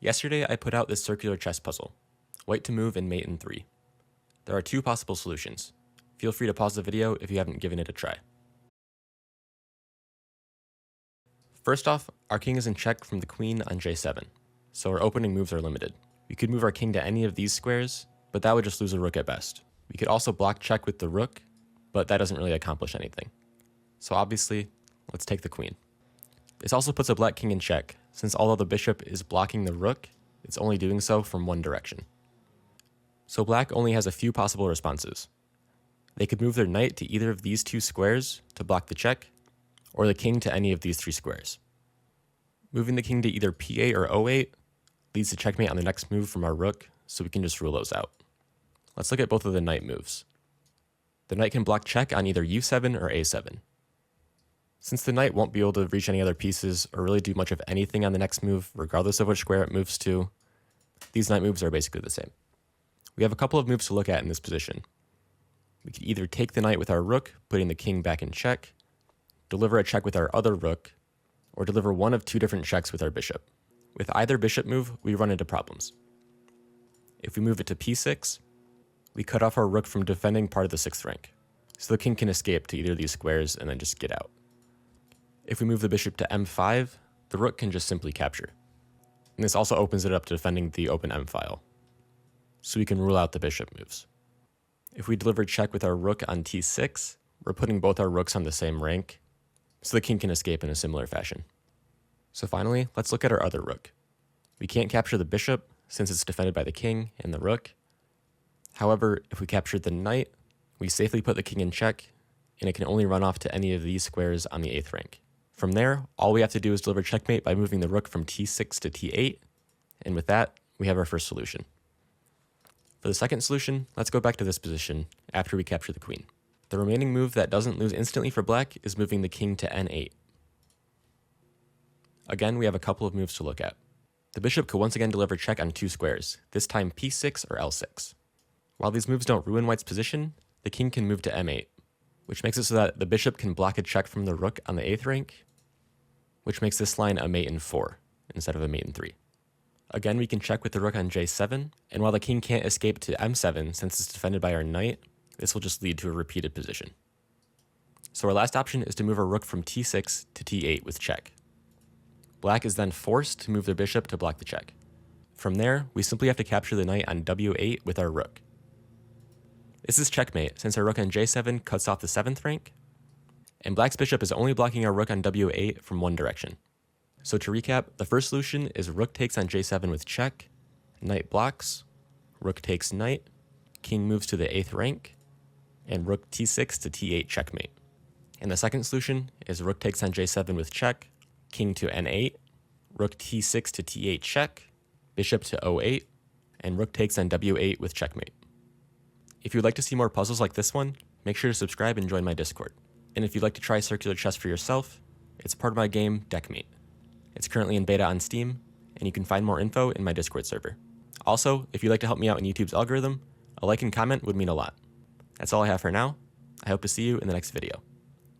Yesterday I put out this circular chess puzzle, white to move and mate in 3. There are 2 possible solutions. Feel free to pause the video if you haven't given it a try. First off, our king is in check from the queen on j7, so our opening moves are limited. We could move our king to any of these squares, but that would just lose a rook at best. We could also block check with the rook, but that doesn't really accomplish anything. So obviously, let's take the queen. This also puts a black king in check, since although the bishop is blocking the rook, it's only doing so from one direction. So black only has a few possible responses. They could move their knight to either of these 2 squares to block the check, or the king to any of these 3 squares. Moving the king to either p8 or o8 leads to checkmate on the next move from our rook, so we can just rule those out. Let's look at both of the knight moves. The knight can block check on either u7 or a7. Since the knight won't be able to reach any other pieces or really do much of anything on the next move, regardless of which square it moves to, these knight moves are basically the same. We have a couple of moves to look at in this position. We could either take the knight with our rook, putting the king back in check, deliver a check with our other rook, or deliver one of 2 different checks with our bishop. With either bishop move, we run into problems. If we move it to p6, we cut off our rook from defending part of the 6th rank, so the king can escape to either of these squares and then just get out. If we move the bishop to m5, the rook can just simply capture. And this also opens it up to defending the open m file, so we can rule out the bishop moves. If we deliver check with our rook on t6, we're putting both our rooks on the same rank, so the king can escape in a similar fashion. So finally, let's look at our other rook. We can't capture the bishop, since it's defended by the king and the rook. However, if we capture the knight, we safely put the king in check, and it can only run off to any of these squares on the 8th rank. From there, all we have to do is deliver checkmate by moving the rook from t6 to t8, and with that, we have our first solution. For the second solution, let's go back to this position after we capture the queen. The remaining move that doesn't lose instantly for black is moving the king to n8. Again, we have a couple of moves to look at. The bishop could once again deliver check on 2 squares, this time p6 or l6. While these moves don't ruin white's position, the king can move to m8, which makes it so that the bishop can block a check from the rook on the 8th rank, which makes this line a mate in 4 instead of a mate in 3. Again, we can check with the rook on j7, and while the king can't escape to m7 since it's defended by our knight, this will just lead to a repeated position. So our last option is to move our rook from t6 to t8 with check. Black is then forced to move their bishop to block the check. From there, we simply have to capture the knight on w8 with our rook. This is checkmate since our rook on j7 cuts off the 7th rank, and black's bishop is only blocking our rook on w8 from one direction. So to recap, the first solution is rook takes on j7 with check, knight blocks, rook takes knight, king moves to the 8th rank, and rook t6 to t8 checkmate. And the second solution is rook takes on j7 with check, king to n8, rook t6 to t8 check, bishop to o8, and rook takes on w8 with checkmate. If you'd like to see more puzzles like this one, make sure to subscribe and join my Discord. And if you'd like to try circular chess for yourself, it's part of my game, Deckmate. It's currently in beta on Steam, and you can find more info in my Discord server. Also, if you'd like to help me out in YouTube's algorithm, a like and comment would mean a lot. That's all I have for now. I hope to see you in the next video.